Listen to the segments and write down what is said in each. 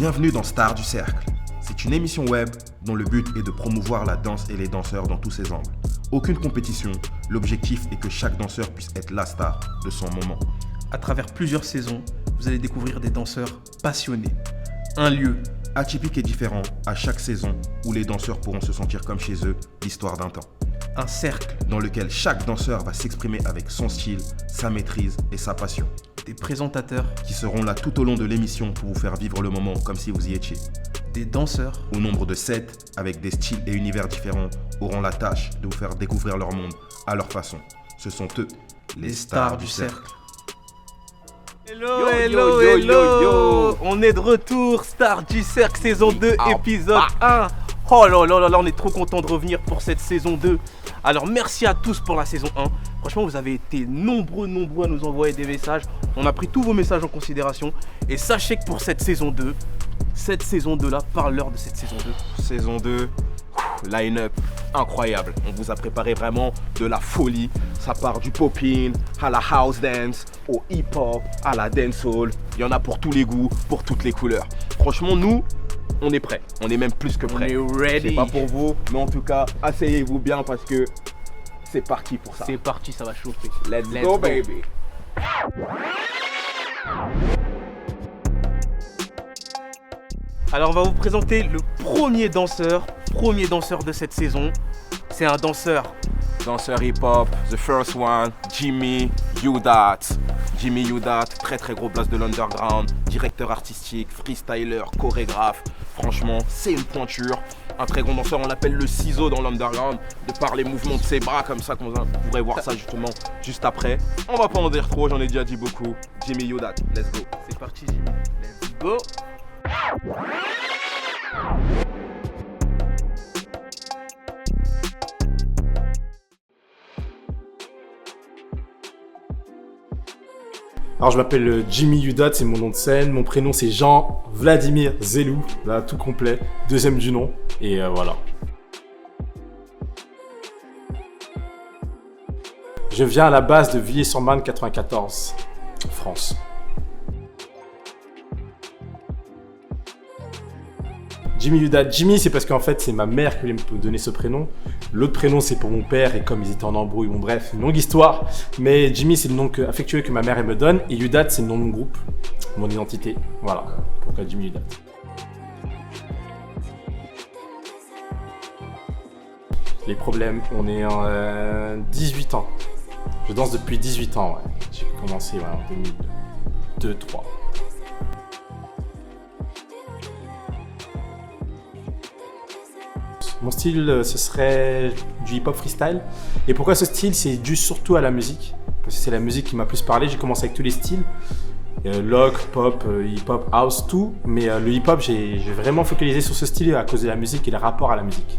Bienvenue dans Stars du Cercle. C'est une émission web dont le but est de promouvoir la danse et les danseurs dans tous ses angles. Aucune compétition, l'objectif est que chaque danseur puisse être la star de son moment. À travers plusieurs saisons, vous allez découvrir des danseurs passionnés. Un lieu atypique et différent à chaque saison où les danseurs pourront se sentir comme chez eux, l'histoire d'un temps. un cercle, Dans lequel chaque danseur va s'exprimer avec son style, sa maîtrise et sa passion. des présentateurs, Qui seront là tout au long de l'émission pour vous faire vivre le moment comme si vous y étiez. des danseurs, Au nombre de 7, avec des styles et univers différents, auront la tâche de vous faire découvrir leur monde à leur façon. Ce sont eux, les stars du cercle. Hello. On est de retour, Star du Cercle, saison 2, épisode 1. Oh là, on est trop content de revenir pour cette saison 2. Alors merci à tous pour la saison 1. Franchement, vous avez été nombreux à nous envoyer des messages. On a pris tous vos messages en considération. Et sachez que pour cette saison 2 là, parle-leur de cette saison 2. Saison 2, line-up incroyable. On vous a préparé vraiment de la folie. Ça part du popping à la house dance, au hip-hop, à la dancehall. Il y en a pour tous les goûts, pour toutes les couleurs. Franchement, nous, on est prêts. On est même plus que prêts. On est ready. C'est pas pour vous, mais en tout cas, asseyez-vous bien parce que c'est parti pour ça. C'est parti, ça va chauffer. Let's go, baby. Alors on va vous présenter le premier danseur de cette saison. C'est un danseur. Danseur hip-hop, the first one, Jimmy Udat. Jimmy Udat, très gros blast de l'underground, directeur artistique, freestyler, chorégraphe. Franchement, c'est une pointure. Un très grand danseur, on l'appelle le ciseau dans l'underground, de par les mouvements de ses bras comme ça, qu'on pourrait voir ça justement juste après. On va pas en dire trop, j'en ai déjà dit beaucoup. Jimmy Udat, let's go. C'est parti Jimmy. Let's go. Alors je m'appelle Jimmy Udat, c'est mon nom de scène. Mon prénom c'est Jean Vladimir Zelou, là tout complet, deuxième du nom. Et voilà. Je viens à la base de Villiers-sur-Marne 94, France. Jimmy Udat. Jimmy, c'est parce qu'en fait, c'est ma mère qui voulait me donner ce prénom. L'autre prénom, c'est pour mon père, et comme ils étaient en embrouille, bon bref, une longue histoire. Mais Jimmy, c'est le nom affectueux que ma mère elle me donne, et Udat, c'est le nom de mon groupe, mon identité. Voilà, pourquoi Jimmy Udat. Les problèmes, on est en 18 ans. Je danse depuis 18 ans, ouais. J'ai commencé en 2002-2003. Mon style, ce serait du hip-hop freestyle. Et pourquoi ce style? C'est dû surtout à la musique. Parce que c'est la musique qui m'a plus parlé. J'ai commencé avec tous les styles. Lock, pop, hip-hop, house, tout. Mais le hip-hop, j'ai vraiment focalisé sur ce style à cause de la musique et le rapport à la musique.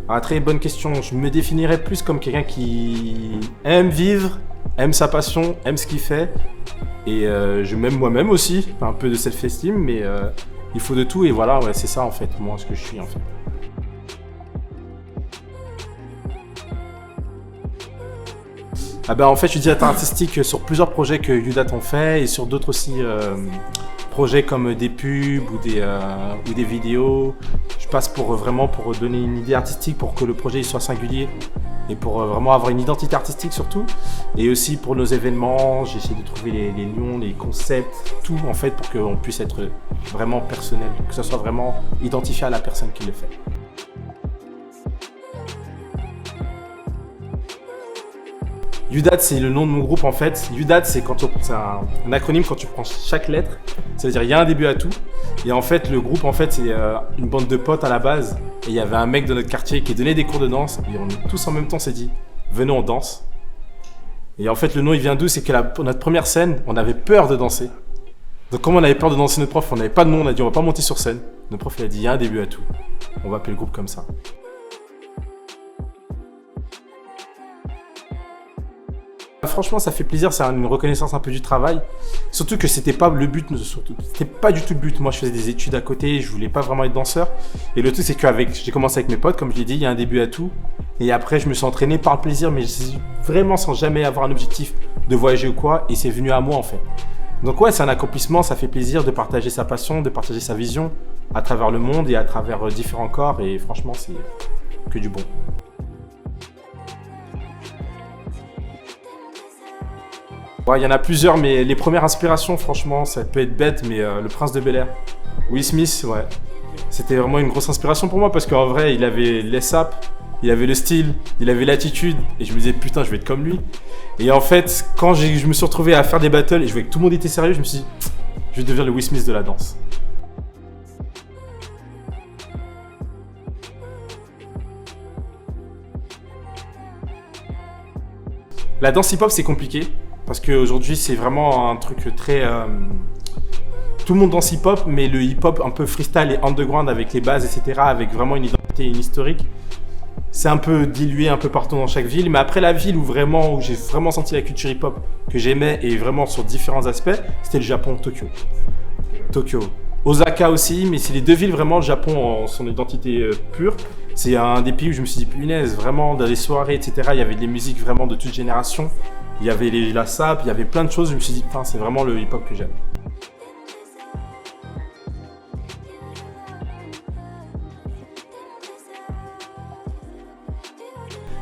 Ah, très bonne question. Je me définirais plus comme quelqu'un qui aime vivre, aime sa passion, aime ce qu'il fait. Et je m'aime moi-même aussi, un peu de self-esteem, mais il faut de tout. Et voilà, ouais, c'est ça en fait, moi, ce que je suis en fait. Ah bah en fait, je suis directeur artistique sur plusieurs projets que Udat ont fait et sur d'autres aussi projets comme des pubs ou des vidéos. Je passe pour donner une idée artistique pour que le projet il soit singulier et pour vraiment avoir une identité artistique surtout. Et aussi pour nos événements, j'essaie de trouver les lions, les concepts, tout en fait pour qu'on puisse être vraiment personnel, que ça soit vraiment identifié à la personne qui le fait. Udat, c'est le nom de mon groupe en fait. Udat, c'est un acronyme quand tu prends chaque lettre. C'est-à-dire il y a un début à tout. Et en fait, le groupe, en fait, c'est une bande de potes à la base. Et il y avait un mec de notre quartier qui donnait des cours de danse. Et on tous en même temps s'est dit, venez on danse. Et en fait, le nom il vient d'où? C'est que notre première scène, on avait peur de danser. Donc comme on avait peur de danser notre prof, on n'avait pas de nom, on a dit on va pas monter sur scène. Notre prof il a dit il y a un début à tout. On va appeler le groupe comme ça. Franchement, ça fait plaisir, c'est une reconnaissance un peu du travail. Surtout que c'était pas le but, c'était pas du tout le but. Moi, je faisais des études à côté, je voulais pas vraiment être danseur. Et le truc, c'est j'ai commencé avec mes potes, comme je l'ai dit, il y a un début à tout. Et après, je me suis entraîné par le plaisir, mais vraiment sans jamais avoir un objectif de voyager ou quoi. Et c'est venu à moi, en fait. Donc ouais, c'est un accomplissement, ça fait plaisir de partager sa passion, de partager sa vision à travers le monde et à travers différents corps. Et franchement, c'est que du bon. Ouais, il y en a plusieurs, mais les premières inspirations, franchement, ça peut être bête, mais Le Prince de Bel-Air, Will Smith, ouais. C'était vraiment une grosse inspiration pour moi parce qu'en vrai, il avait les sapes, il avait le style, il avait l'attitude, et je me disais putain, je vais être comme lui. Et en fait, quand je me suis retrouvé à faire des battles et je voyais que tout le monde était sérieux, je me suis dit, je vais devenir le Will Smith de la danse. La danse hip-hop, c'est compliqué. Parce qu'aujourd'hui, c'est vraiment un truc très... Tout le monde danse hip-hop, mais le hip-hop un peu freestyle et underground avec les bases, etc., avec vraiment une identité et une historique, c'est un peu dilué un peu partout dans chaque ville. Mais après, la ville où j'ai vraiment senti la culture hip-hop que j'aimais, et vraiment sur différents aspects, c'était le Japon, Tokyo. Osaka aussi, mais c'est les deux villes vraiment, le Japon en son identité pure. C'est un des pays où je me suis dit, punaise, vraiment, dans les soirées, etc., il y avait des musiques vraiment de toute génération. Il y avait la SAP, il y avait plein de choses. Je me suis dit, putain, c'est vraiment le hip-hop que j'aime.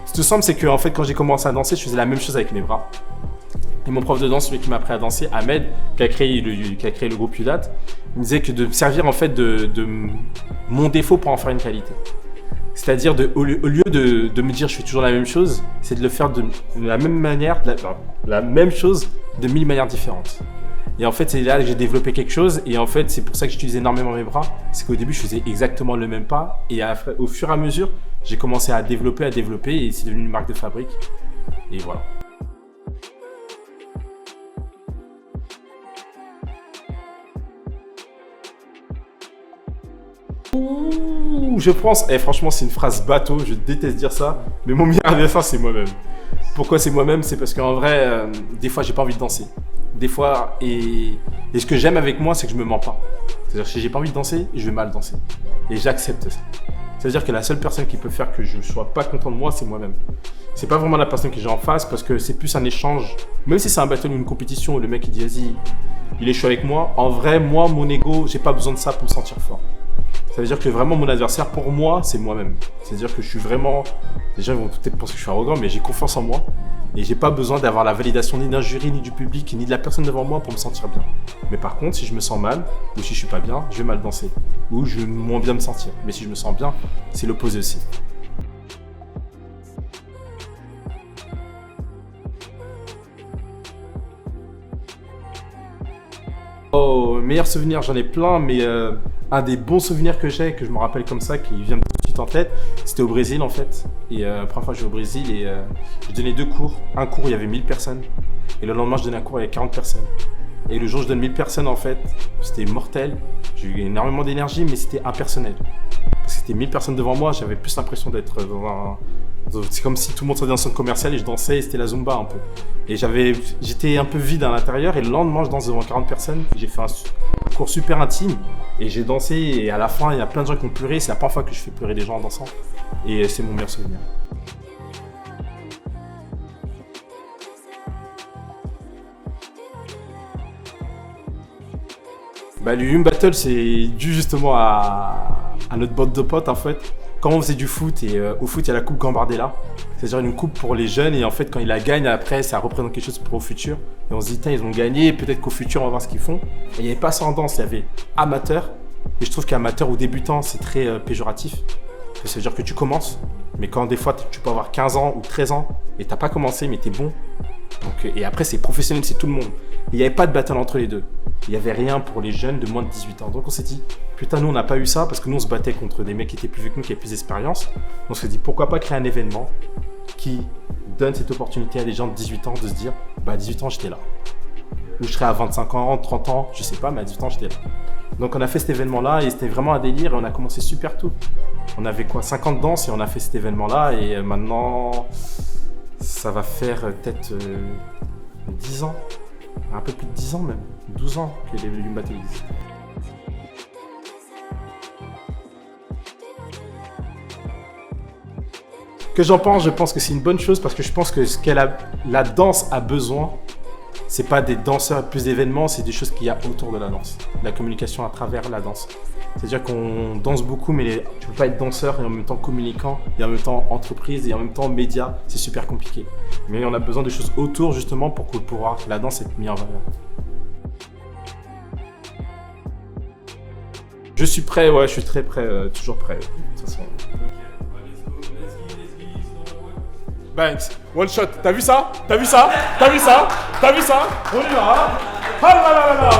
Ce qui me semble, c'est que en fait, quand j'ai commencé à danser, je faisais la même chose avec mes bras. Et mon prof de danse, celui qui m'a appris à danser, Ahmed, qui a créé le groupe UDAT, il me disait que de me servir en fait de mon défaut pour en faire une qualité. C'est-à-dire, au lieu de me dire je fais toujours la même chose, c'est de le faire de la même manière, la même chose de 1000 manières différentes. Et en fait, c'est là que j'ai développé quelque chose. Et en fait, c'est pour ça que j'utilise énormément mes bras. C'est qu'au début, je faisais exactement le même pas. Et au fur et à mesure, j'ai commencé à développer. Et c'est devenu une marque de fabrique. Et voilà. Je pense, et franchement c'est une phrase bateau, je déteste dire ça, mais mon meilleur dessin c'est moi-même. Pourquoi c'est moi-même? C'est parce qu'en vrai, des fois j'ai pas envie de danser. Des fois, et ce que j'aime avec moi, c'est que je me mens pas. C'est-à-dire que si j'ai pas envie de danser, je vais mal danser. Et j'accepte ça. C'est-à-dire que la seule personne qui peut faire que je ne sois pas content de moi, c'est moi-même. C'est pas vraiment la personne que j'ai en face parce que c'est plus un échange. Même si c'est un battle ou une compétition où le mec il dit vas-y, il est chaud avec moi. En vrai, moi, mon ego, j'ai pas besoin de ça pour me sentir fort. Ça veut dire que vraiment mon adversaire pour moi, c'est moi-même. C'est-à-dire que je suis vraiment... Les gens vont peut-être penser que je suis arrogant, mais j'ai confiance en moi. Et j'ai pas besoin d'avoir la validation ni d'un jury, ni du public, ni de la personne devant moi pour me sentir bien. Mais par contre, si je me sens mal, ou si je suis pas bien, je vais mal danser. Ou je vais moins bien me sentir. Mais si je me sens bien, c'est l'opposé aussi. Oh, meilleur souvenir, j'en ai plein, mais un des bons souvenirs que j'ai, que je me rappelle comme ça, qui vient tout de suite en tête, c'était au Brésil en fait. Et la première fois que je vais au Brésil, et je donnais 2 cours. Un cours où il y avait 1000 personnes, et le lendemain je donnais un cours où il y avait 40 personnes. Et le jour où je donne 1000 personnes en fait, c'était mortel. J'ai eu énormément d'énergie, mais c'était impersonnel. Parce que c'était 1000 personnes devant moi, j'avais plus l'impression d'être dans un... C'est comme si tout le monde serait dans un centre commercial et je dansais et c'était la Zumba un peu. Et j'étais un peu vide à l'intérieur et le lendemain je danse devant 40 personnes. J'ai fait un cours super intime et j'ai dansé et à la fin il y a plein de gens qui ont pleuré. C'est la première fois que je fais pleurer des gens en dansant et c'est mon meilleur souvenir. Bah, le Yum Battle c'est dû justement à notre bande de potes en fait. Quand on faisait du foot, et au foot, il y a la coupe Gambardella. C'est-à-dire une coupe pour les jeunes, et en fait, quand ils la gagnent, après, ça représente quelque chose pour au futur. Et on se dit, ils ont gagné, peut-être qu'au futur, on va voir ce qu'ils font. Et il n'y avait pas ça en danse, il y avait amateur. Et je trouve qu'amateur ou débutant, c'est très péjoratif. Ça veut dire que tu commences, mais quand des fois, tu peux avoir 15 ans ou 13 ans, et tu n'as pas commencé, mais tu es bon. Donc, et après, c'est professionnel, c'est tout le monde. Il n'y avait pas de battle entre les deux. Il n'y avait rien pour les jeunes de moins de 18 ans. Donc on s'est dit, putain, nous on n'a pas eu ça parce que nous on se battait contre des mecs qui étaient plus vieux que nous, qui avaient plus d'expérience. On s'est dit, pourquoi pas créer un événement qui donne cette opportunité à des gens de 18 ans de se dire, bah à 18 ans j'étais là. Ou je serais à 25 ans, 30 ans, je sais pas, mais à 18 ans j'étais là. Donc on a fait cet événement-là et c'était vraiment un délire et on a commencé super tôt. On avait quoi, 50 danses et on a fait cet événement-là et maintenant... Ça va faire peut-être 10 ans, un peu plus de 10 ans même, 12 ans que les Yum Battle existent. Que j'en pense, je pense que c'est une bonne chose parce que je pense que la danse a besoin, c'est pas des danseurs plus d'événements, c'est des choses qu'il y a autour de la danse, la communication à travers la danse. C'est-à-dire qu'on danse beaucoup, mais tu peux pas être danseur et en même temps communicant, et en même temps entreprise, et en même temps média, c'est super compliqué. Mais on a besoin de choses autour justement pour que la danse soit mise en valeur. Je suis prêt, ouais, je suis très prêt, toujours prêt, de toute façon. Banks, one shot, t'as vu ça? T'as vu ça? T'as vu ça? T'as vu ça? On y va! Ah là là là là!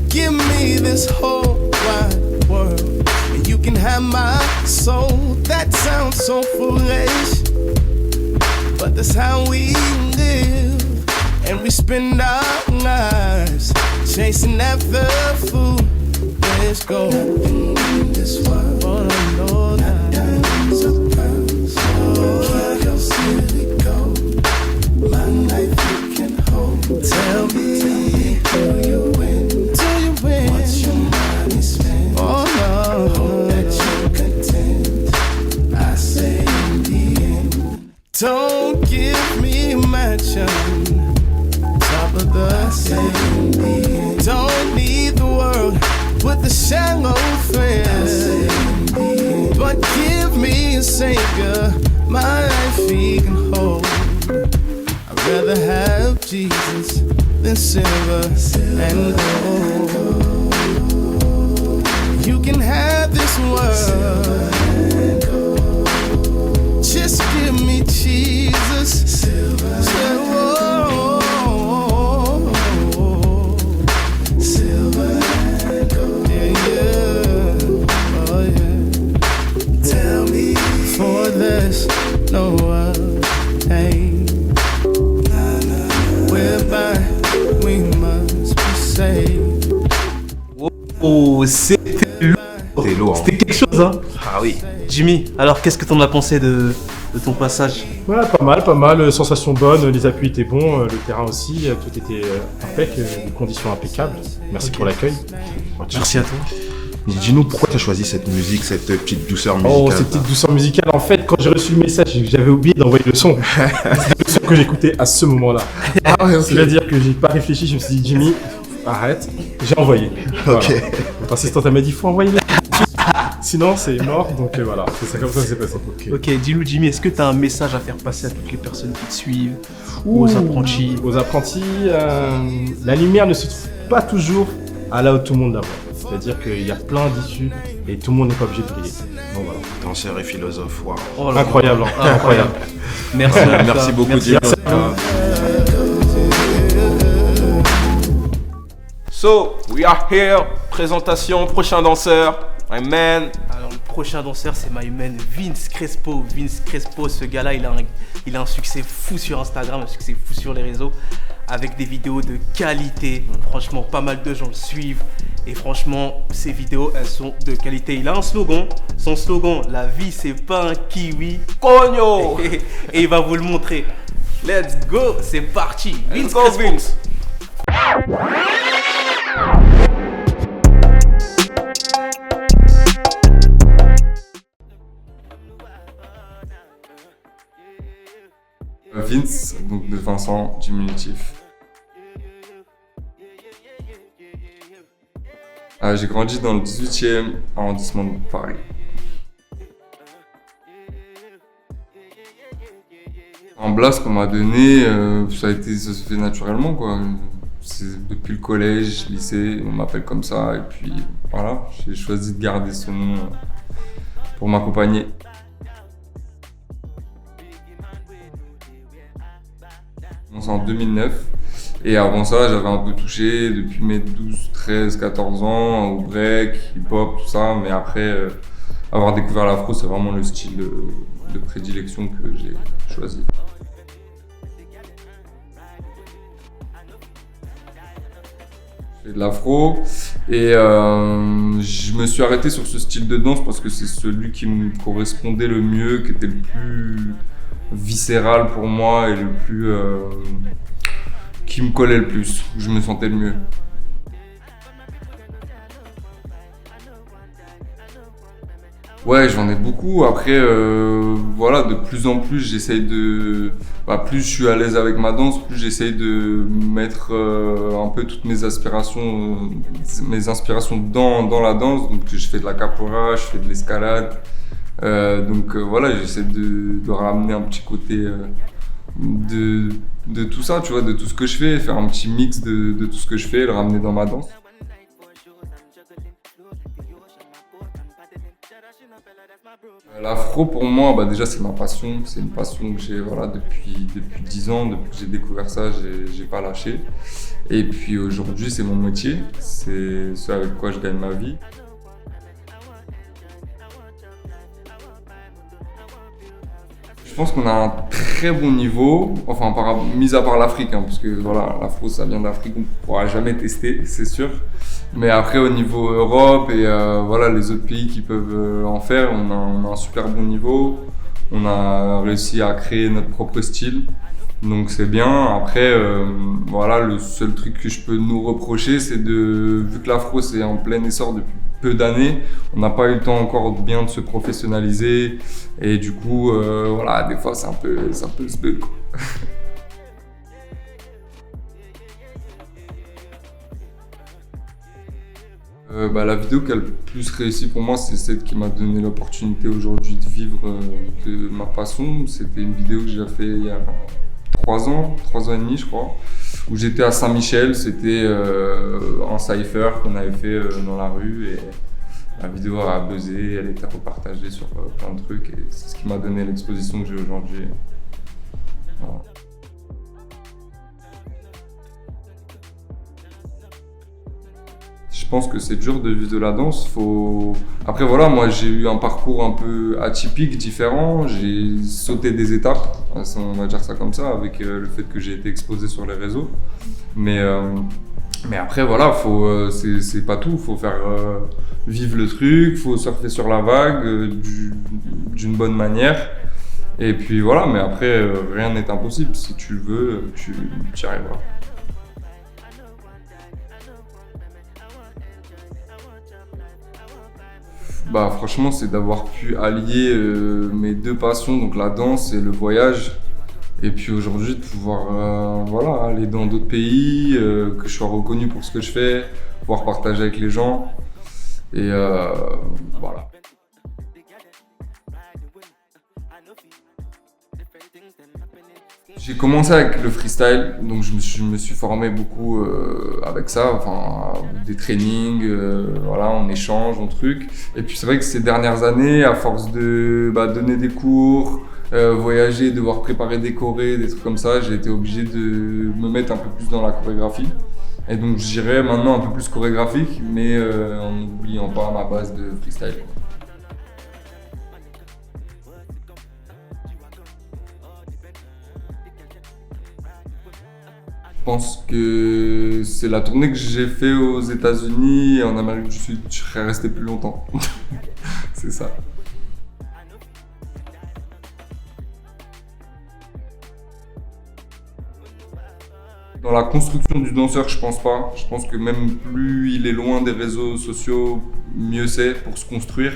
Give me this whole wide world, and you can have my soul. That sounds so foolish, but that's how we live, and we spend our lives chasing after food. Let's go. Nothing in this world, all I know that diamonds are pearls. So keep your silly gold. My life you can hold. Tell me, do you win? Do you win? What's your money spent? Oh no. Hope that you're content. I say in the end, don't give me mansion. Top of the city. Don't need the world with the shallow thread, but give me a savior, my life he can hold. I'd rather have Jesus than silver and gold. You can have this world, just give me Jesus. Silver. No hey, whereby we must be saved. Oh, c'était lourd. C'était lourd. C'était quelque chose, hein. Ah oui. Jimmy, alors qu'est-ce que t'en as pensé de ton passage? Ouais, pas mal, sensation bonne, les appuis étaient bons, le terrain aussi, tout était impec, les conditions impeccables. Merci pour l'accueil. Merci à toi. Dis-nous pourquoi tu as choisi cette musique, cette petite douceur musicale. Oh, cette petite douceur musicale. En fait, quand j'ai reçu le message, j'avais oublié d'envoyer le son. C'était le son que j'écoutais à ce moment-là. Ah ouais, C'est-à-dire que j'ai pas réfléchi, je me suis dit, Jimmy, arrête. J'ai envoyé. Voilà. Ok. Notre assistante m'a dit, faut envoyer la sinon c'est mort, donc voilà, c'est ça comme ça que c'est passé. Ok, dis-nous Jimmy, est-ce que tu as un message à faire passer à toutes les personnes qui te suivent, aux apprentis? Aux apprentis, la lumière ne se trouve pas toujours à là où tout le monde la voit. C'est-à-dire qu'il y a plein d'issues et tout le monde n'est pas obligé de briller. Donc voilà. Danseur et philosophe, waouh. Oh là là. Incroyable, hein. Incroyable. Merci, Merci beaucoup, Merci. Jimmy. So, we are here. Présentation, prochain danseur. My man. Alors le prochain danseur c'est my man Vince Crespo. Vince Crespo, ce gars-là il a un succès fou sur Instagram, un succès fou sur les réseaux, avec des vidéos de qualité. Franchement pas mal de gens le suivent et franchement ces vidéos elles sont de qualité. Il a un slogan, son slogan, la vie c'est pas un kiwi, Cogno. et il va vous le montrer. Let's go, c'est parti. Let's Vince go, Crespo. Vince. Vince, donc de Vincent, diminutif. J'ai grandi dans le 18e arrondissement de Paris. Un blast qu'on m'a donné, ça se fait naturellement, quoi. Depuis le collège, lycée, on m'appelle comme ça, et puis voilà, j'ai choisi de garder ce nom pour m'accompagner. J'ai commencé en 2009, et avant ça, j'avais un peu touché depuis mes 12, 13, 14 ans au break, hip-hop, tout ça, mais après avoir découvert l'afro, c'est vraiment le style de prédilection que j'ai choisi. Je fais de l'afro et je me suis arrêté sur ce style de danse parce que c'est celui qui me correspondait le mieux, qui était le plus viscéral pour moi et le plus qui me collait le plus, où je me sentais le mieux. Ouais, j'en ai beaucoup. Après, voilà, de plus en plus, j'essaye de... plus je suis à l'aise avec ma danse, plus j'essaye de mettre un peu toutes mes inspirations dans la danse. Donc, je fais de la capoeira, je fais de l'escalade. Voilà, j'essaie de ramener un petit côté de tout ça, tu vois, de tout ce que je fais, faire un petit mix de tout ce que je fais, le ramener dans ma danse. L'afro pour moi, déjà c'est ma passion, c'est une passion que j'ai depuis 10 ans, depuis que j'ai découvert ça, j'ai pas lâché. Et puis aujourd'hui c'est mon métier, c'est ce avec quoi je gagne ma vie. Je pense qu'on a un très bon niveau, enfin mis à part l'Afrique, parce que voilà, l'afro ça vient d'Afrique, on ne pourra jamais tester, c'est sûr. Mais après au niveau Europe et les autres pays qui peuvent en faire, on a un super bon niveau. On a réussi à créer notre propre style, donc c'est bien. Après, le seul truc que je peux nous reprocher, c'est vu que l'afro c'est en plein essor depuis peu d'années, on n'a pas eu le temps encore bien de se professionnaliser et du coup, des fois c'est un peu ce bug, quoi. La vidéo qui a le plus réussi pour moi, c'est celle qui m'a donné l'opportunité aujourd'hui de vivre de ma passion. C'était une vidéo que j'ai fait il y a 3 ans et demi je crois, où j'étais à Saint-Michel. C'était un cypher qu'on avait fait dans la rue et la vidéo a buzzé, elle était repartagée sur plein de trucs et c'est ce qui m'a donné l'exposition que j'ai aujourd'hui. Voilà. Je pense que c'est dur de vivre de la danse. Après voilà, moi j'ai eu un parcours un peu atypique, différent. J'ai sauté des étapes, on va dire ça comme ça, avec le fait que j'ai été exposé sur les réseaux. Mais après voilà, c'est pas tout. Faut faire vivre le truc, faut surfer sur la vague d'une bonne manière. Et puis voilà, mais après rien n'est impossible. Si tu le veux, tu y arriveras. Franchement, c'est d'avoir pu allier mes deux passions, donc la danse et le voyage. Et puis aujourd'hui, de pouvoir aller dans d'autres pays, que je sois reconnu pour ce que je fais, pouvoir partager avec les gens. Et voilà. J'ai commencé avec le freestyle, donc je me suis formé beaucoup avec ça, des trainings, on échange, on truc. Et puis c'est vrai que ces dernières années, à force de donner des cours, voyager, devoir préparer des chorés, des trucs comme ça, j'ai été obligé de me mettre un peu plus dans la chorégraphie. Et donc j'irai maintenant un peu plus chorégraphique, mais en n'oubliant pas ma base de freestyle. Je pense que c'est la tournée que j'ai fait aux États-Unis et en Amérique du Sud. Je serais resté plus longtemps. C'est ça. Dans la construction du danseur, je pense pas. Je pense que même plus il est loin des réseaux sociaux, mieux c'est pour se construire.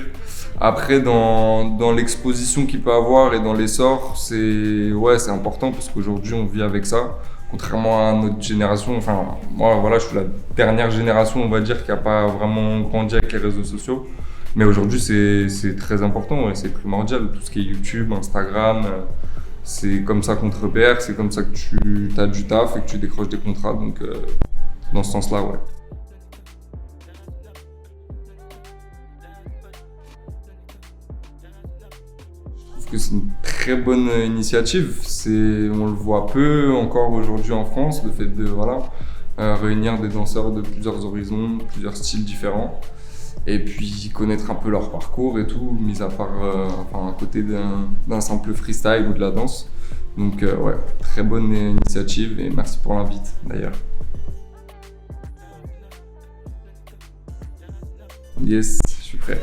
Après, dans l'exposition qu'il peut avoir et dans l'essor, c'est important parce qu'aujourd'hui on vit avec ça. Contrairement à notre génération, je suis la dernière génération, on va dire, qui n'a pas vraiment grandi avec les réseaux sociaux. Mais aujourd'hui, c'est très important et c'est primordial. Tout ce qui est YouTube, Instagram, c'est comme ça qu'on te repère, c'est comme ça que tu as du taf et que tu décroches des contrats. Donc, dans ce sens-là, ouais. Je trouve que c'est une très bonne initiative. On le voit peu encore aujourd'hui en France, le fait de réunir des danseurs de plusieurs horizons, plusieurs styles différents. Et puis connaître un peu leur parcours et tout, mis à part à côté d'un simple freestyle ou de la danse. Donc ouais, très bonne initiative et merci pour l'invite d'ailleurs. Yes, je suis prêt.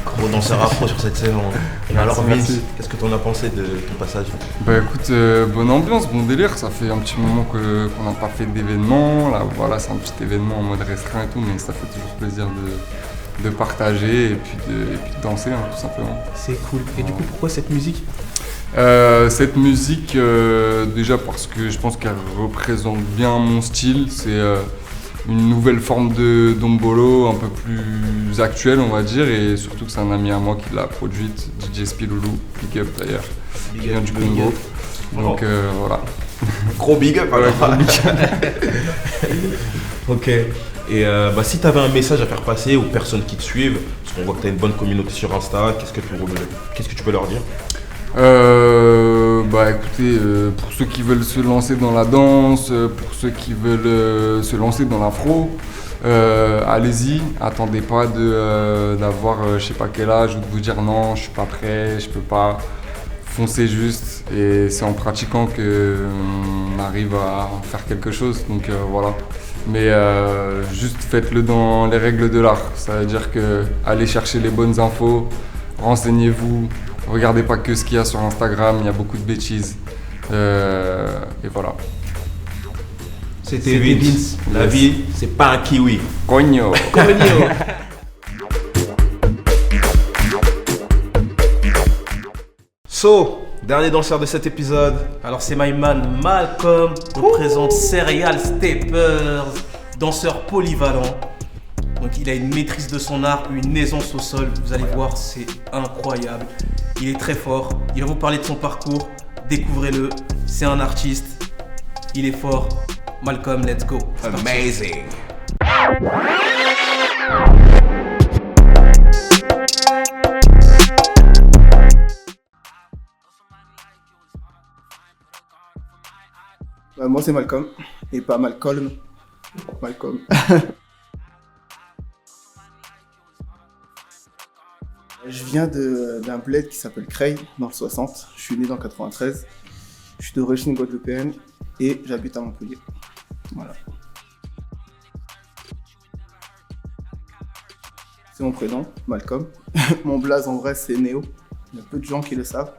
Gros danseur afro sur cette saison. Alors merci. Vince, qu'est-ce que tu en as pensé de ton passage? Bah écoute, bonne ambiance, bon délire, ça fait un petit moment qu'on n'a pas fait d'événement, là voilà c'est un petit événement en mode restreint et tout, mais ça fait toujours plaisir de partager et puis de danser hein, tout simplement. C'est cool. Et du coup pourquoi cette musique? Cette musique, déjà parce que je pense qu'elle représente bien mon style, c'est une nouvelle forme de dombolo un peu plus actuelle on va dire, et surtout que c'est un ami à moi qui l'a produite, DJ Spiloulou, big up d'ailleurs, qui vient du Congo, donc voilà. Gros big up alors. Ouais, gros big up. Ok, et si tu avais un message à faire passer aux personnes qui te suivent, parce qu'on voit que tu as une bonne communauté sur Insta, qu'est-ce que tu peux leur dire? Écoutez, pour ceux qui veulent se lancer dans la danse, pour ceux qui veulent se lancer dans l'afro, allez-y, attendez pas d'avoir je sais pas quel âge ou de vous dire non, je suis pas prêt, je peux pas. Foncez juste, et c'est en pratiquant qu'on arrive à faire quelque chose, donc voilà. Mais juste faites-le dans les règles de l'art, ça veut dire que allez chercher les bonnes infos, renseignez-vous. Regardez pas que ce qu'il y a sur Instagram, il y a beaucoup de bêtises. Et voilà. C'était Vince. La vie, c'est pas un kiwi. Cogno. So, dernier danseur de cet épisode. Alors c'est my man Malcolm, représente Serial Steppers, danseur polyvalent. Donc il a une maîtrise de son art, une aisance au sol, vous allez voir, c'est incroyable. Il est très fort, il va vous parler de son parcours, découvrez-le, c'est un artiste, il est fort. Malcolm, let's go. Amazing. Moi c'est Malcolm, et pas Malcolm. Malcolm. Je viens d'un bled qui s'appelle Creil, dans le 60. Je suis né dans le 93. Je suis d'origine guadeloupéenne et j'habite à Montpellier. Voilà. C'est mon prénom, Malcolm. Mon blaze en vrai c'est Néo. Il y a peu de gens qui le savent.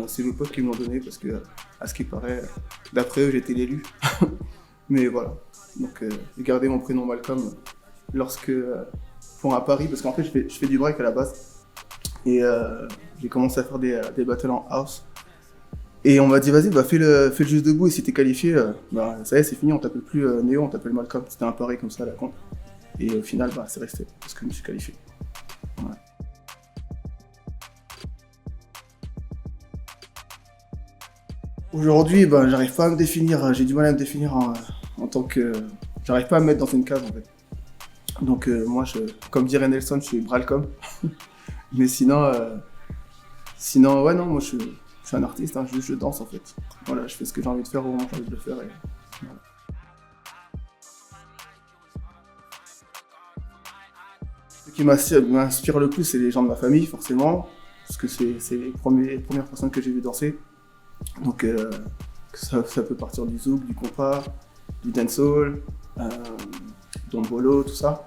C'est mes potes qui me l'ont donné parce que, à ce qui paraît, d'après eux j'étais l'élu. Mais voilà. Donc j'ai gardé mon prénom Malcolm lorsque... à Paris, parce qu'en fait je fais du break à la base. Et j'ai commencé à faire des battles en house. Et on m'a dit, vas-y, fais le juste debout, et si t'es qualifié, ça y est, c'est fini, on t'appelle plus Néo, on t'appelle Malcolm. C'était un pari comme ça à la con. Et au final, c'est resté, parce que je me suis qualifié. Ouais. Aujourd'hui, j'arrive pas à me définir, j'ai du mal à me définir en tant que... J'arrive pas à me mettre dans une case, en fait. Donc moi, comme dirait Nelson, je suis Bralcom. Mais sinon, ouais, non, moi je suis un artiste, hein, je danse en fait. Voilà, je fais ce que j'ai envie de faire au moment où j'ai envie de le faire. Et voilà. Ce qui m'inspire le plus, c'est les gens de ma famille, forcément, parce que c'est les premières personnes que j'ai vues danser. Donc ça peut partir du zouk, du compas, du dancehall, dombolo, tout ça.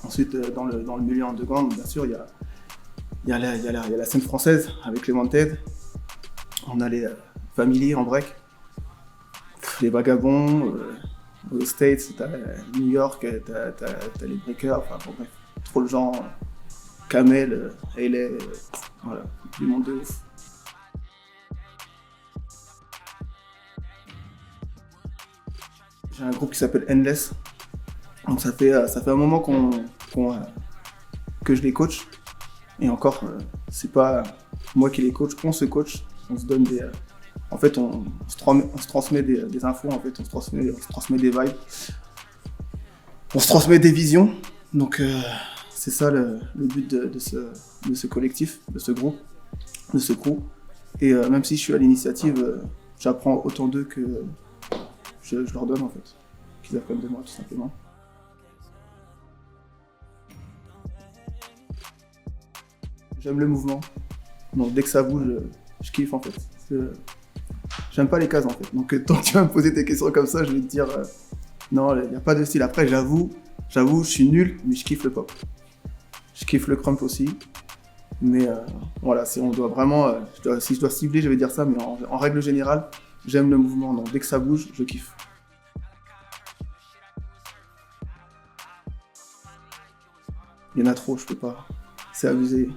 Ensuite, dans le milieu underground, bien sûr, il y a la scène française avec les Wanted. On a les Family en break, les Vagabonds, aux States, t'as New York, t'as les Breakers, enfin bon, bref, trop de gens, Kamel, LA, voilà, du monde de ouf. J'ai un groupe qui s'appelle Endless. Donc ça fait un moment que je les coach. Et encore, c'est pas moi qui les coach, on se coach. On se donne des... en fait, on se transmet des infos, en fait, on se transmet des vibes. On se transmet des visions. Donc c'est ça le but de ce collectif, de ce groupe, de ce crew. Et même si je suis à l'initiative, j'apprends autant d'eux que je leur donne, en fait. Qu'ils apprennent de moi, tout simplement. J'aime le mouvement, donc dès que ça bouge, je kiffe en fait. J'aime pas les cases en fait, donc tant que tu vas me poser des questions comme ça, je vais te dire non, il n'y a pas de style. Après j'avoue, je suis nul, mais je kiffe le pop. Je kiffe le crump aussi, mais voilà, si on doit vraiment, si je dois cibler, je vais dire ça, mais en règle générale, j'aime le mouvement, donc dès que ça bouge, je kiffe. Il y en a trop, je peux pas. C'est abusé.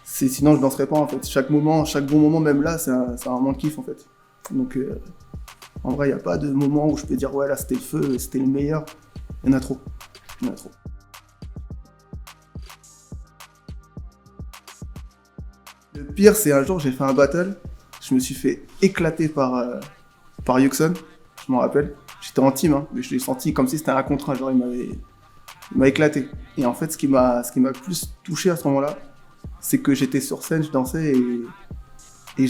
Sinon, je danserais pas en fait. Chaque bon moment, même là, c'est un moment de kiff en fait. Donc, en vrai, il n'y a pas de moment où je peux dire ouais, là c'était le feu, c'était le meilleur. Il y en a trop. Le pire, c'est un jour, j'ai fait un battle. Je me suis fait éclater par Yuxon, je m'en rappelle. J'étais en team, hein, mais je l'ai senti comme si c'était un contre un. Genre, il m'a éclaté. Et en fait, ce qui m'a plus touché à ce moment-là, c'est que j'étais sur scène, je dansais et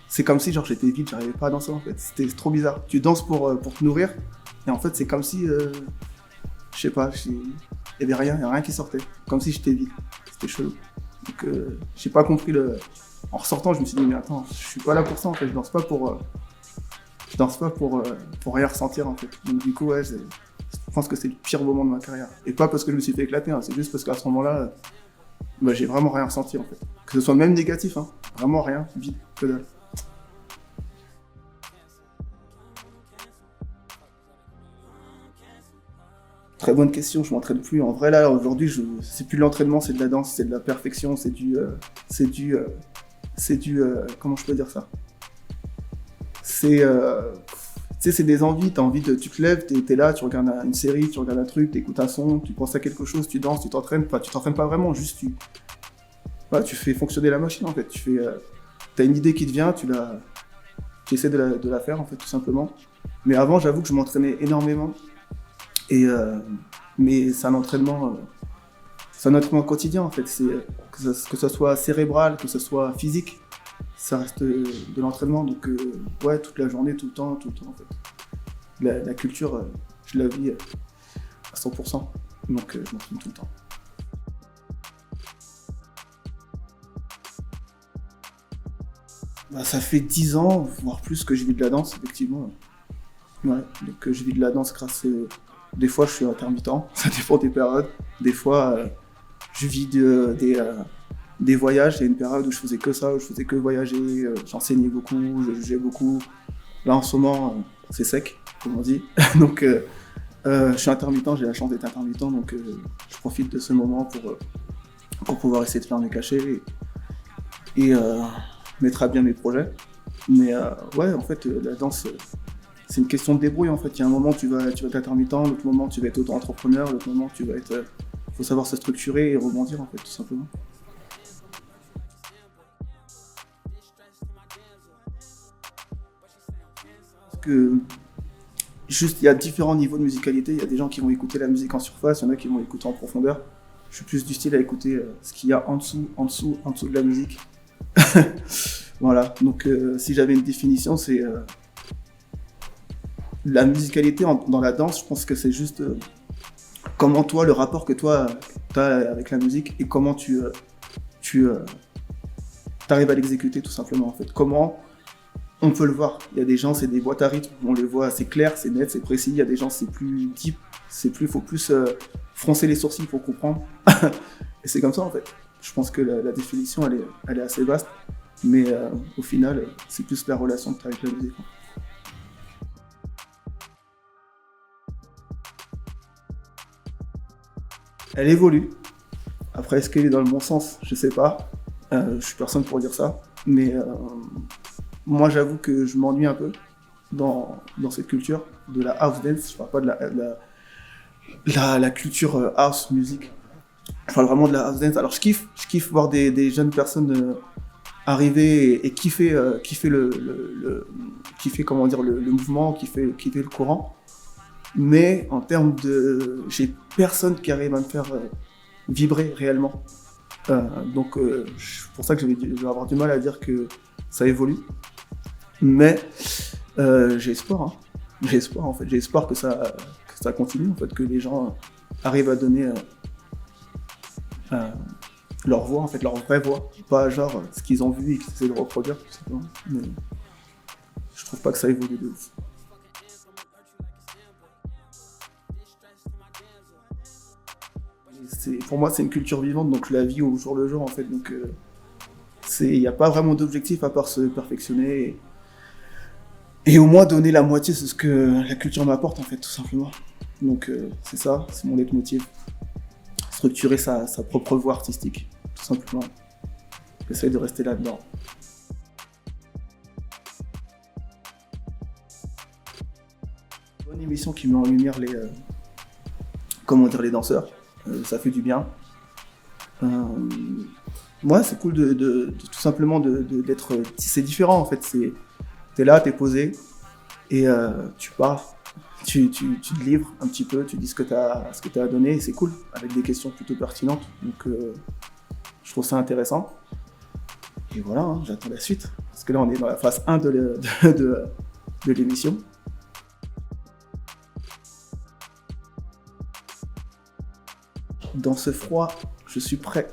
c'est comme si genre j'étais vide, j'arrivais pas à danser en fait. C'était trop bizarre. Tu danses pour te nourrir et en fait c'est comme si, je sais pas, il y avait rien qui sortait. Comme si j'étais vide. C'était chelou. Donc j'ai pas compris En ressortant, je me suis dit mais attends, je suis pas là pour ça en fait. Je danse pas pour rien ressentir en fait. Donc du coup ouais, je pense que c'est le pire moment de ma carrière. Et pas parce que je me suis fait éclater, hein, c'est juste parce qu'à ce moment-là, j'ai vraiment rien ressenti en fait. Que ce soit même négatif, hein, vraiment rien, vide, que dalle. Très bonne question, je m'entraîne plus. En vrai là, aujourd'hui, c'est plus de l'entraînement, c'est de la danse, c'est de la perfection, c'est du comment je peux dire ça ? C'est des envies, tu te lèves, t'es là, tu regardes une série, tu regardes un truc, t'écoutes un son, tu penses à quelque chose, tu danses, tu t'entraînes. Enfin, tu t'entraînes pas vraiment, juste tu fais fonctionner la machine en fait. T'as une idée qui te vient, tu essaies de la faire en fait, tout simplement. Mais avant, j'avoue que je m'entraînais énormément. Mais c'est un entraînement quotidien en fait. Que ça soit cérébral, que ce soit physique. Ça reste de l'entraînement, donc ouais, toute la journée, tout le temps en fait. La culture, je la vis à 100%, donc je m'entraîne tout le temps. Ça fait 10 ans, voire plus, que je vis de la danse, effectivement. Ouais, donc je vis de la danse grâce des fois je suis intermittent, ça dépend des périodes. Des fois je vis des voyages, il y a une période où je faisais que ça, où je faisais que voyager, j'enseignais beaucoup, je jugeais beaucoup. Là en ce moment, c'est sec, comme on dit. Donc je suis intermittent, j'ai la chance d'être intermittent, donc je profite de ce moment pour pouvoir essayer de faire mes cachets et mettre à bien mes projets. Mais ouais, en fait, la danse, c'est une question de débrouille. En fait, il y a un moment tu vas être intermittent, l'autre moment tu vas être auto-entrepreneur, l'autre moment tu vas être. Faut savoir se structurer et rebondir en fait, tout simplement. Parce que juste, il y a différents niveaux de musicalité. Il y a des gens qui vont écouter la musique en surface, il y en a qui vont écouter en profondeur. Je suis plus du style à écouter ce qu'il y a en dessous de la musique. Voilà, donc si j'avais une définition, c'est la musicalité dans la danse, je pense que c'est juste comment toi, le rapport que toi t'as avec la musique et comment tu arrives à l'exécuter tout simplement en fait. Comment on peut le voir. Il y a des gens, c'est des boîtes à rythme, on les voit, c'est clair, c'est net, c'est précis. Il y a des gens, c'est plus deep, faut plus froncer les sourcils pour comprendre. Et c'est comme ça en fait. Je pense que la définition, elle est assez vaste, mais au final, c'est plus la relation que tu as avec la musique. Elle évolue. Après, est-ce qu'elle est dans le bon sens? Je sais pas. Je suis personne pour dire ça. Mais moi, j'avoue que je m'ennuie un peu dans cette culture de la house dance. Je parle pas de la culture house music. Je parle vraiment de la house dance. Alors, je kiffe voir des jeunes personnes arriver et kiffer comment dire, le mouvement, kiffer le courant. Mais en termes de... J'ai personne qui arrive à me faire vibrer réellement. Donc, c'est pour ça que je vais avoir du mal à dire que ça évolue. Mais j'ai espoir. Hein. J'ai espoir, en fait. J'ai espoir que ça continue, en fait, que les gens arrivent à donner leur voix, en fait, leur vraie voix. Pas genre ce qu'ils ont vu et qu'ils essaient de reproduire, tout simplement. Mais je trouve pas que ça évolue de ouf. Pour moi, c'est une culture vivante, donc je la vis au jour le jour, en fait. Donc, il n'y a pas vraiment d'objectif à part se perfectionner et au moins donner la moitié de ce que la culture m'apporte, en fait, tout simplement. Donc, c'est ça, c'est mon leitmotiv. Structurer sa propre voie artistique, tout simplement. J'essaie de rester là-dedans. Bonne émission qui met en lumière les danseurs. Ça fait du bien. Moi, c'est cool de tout simplement d'être... C'est différent en fait. T'es là, t'es posé et tu parles, tu te livres un petit peu, tu dis ce que t'as à donner et c'est cool, avec des questions plutôt pertinentes. Donc je trouve ça intéressant. Et voilà, hein, j'attends la suite. Parce que là, on est dans la phase 1 de l'émission. Dans ce froid, je suis prêt.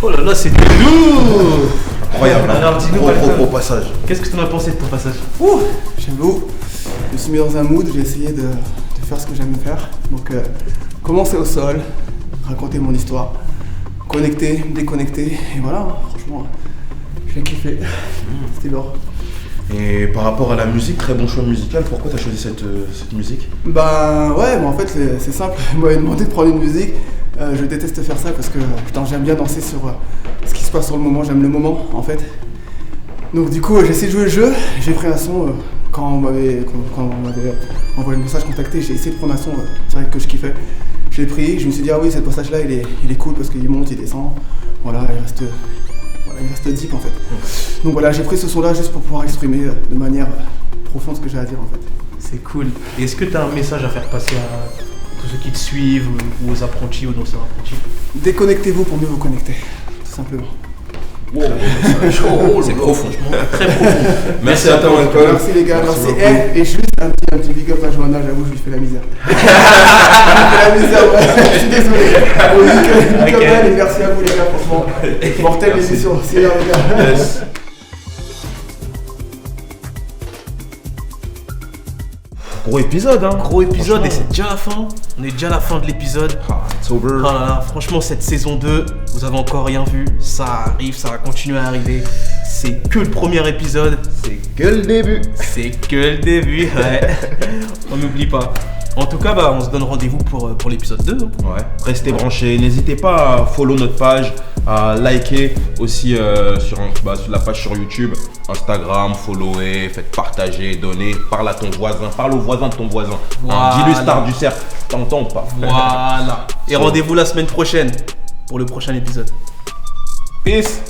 Oh là là, c'était lourd. Incroyable, Alors, dis-nous, gros Malcolm. passage. Qu'est-ce que tu en as pensé de ton passage? J'avoue, je me suis mis dans un mood, j'ai essayé de faire ce que j'aime faire. Donc, commencer au sol, raconter mon histoire, connecter, déconnecter, et voilà, franchement, j'ai kiffé. C'était lourd. Et par rapport à la musique, très bon choix musical, pourquoi tu as choisi cette musique? Bah ouais, mais en fait c'est simple, il m'avait demandé de prendre une musique, je déteste faire ça parce que putain, j'aime bien danser sur ce qui se passe sur le moment, j'aime le moment en fait. Donc du coup j'ai essayé de jouer le jeu, j'ai pris un son, quand on m'avait envoyé le message contacté, j'ai essayé de prendre un son direct que je kiffais. Je l'ai pris, je me suis dit ah oui, ce passage là il est cool parce qu'il monte, il descend, voilà, il reste deep en fait. Donc voilà, j'ai pris ce son là juste pour pouvoir exprimer de manière profonde ce que j'ai à dire en fait. C'est cool. Et est-ce que tu as un message à faire passer à tous ceux qui te suivent ou aux apprentis ou danseurs apprentis? Déconnectez-vous pour mieux vous connecter, tout simplement. C'est profond. Très profond. Merci à toi, Malcolm. Merci les gars, merci. beaucoup. Et juste un petit big up à Johanna, j'avoue, je lui fais la misère. Je lui fais la misère, ouais. Je suis désolé. Big up à elle et merci à vous les gars, franchement. Mortelle l'émission, c'est là les gars. Yes. Gros épisode, hein. Gros épisode et Franchement. c'est déjà la fin. On est déjà à la fin de l'épisode. It's over. Oh là là, franchement, cette saison 2, vous avez encore rien vu. Ça arrive, ça va continuer à arriver. C'est que le premier épisode. C'est que le début. C'est que le début, ouais. On n'oublie pas. En tout cas, bah, on se donne rendez-vous pour l'épisode 2. hein. Ouais, restez branchés. N'hésitez pas à follow notre page, à liker aussi sur la page sur YouTube, Instagram, follower, faites partager, donner. Parle à ton voisin, parle au voisin de ton voisin. Voilà. Dis-lui Star du cercle, t'entends ou pas? Voilà. Et rendez-vous la semaine prochaine pour le prochain épisode. Peace.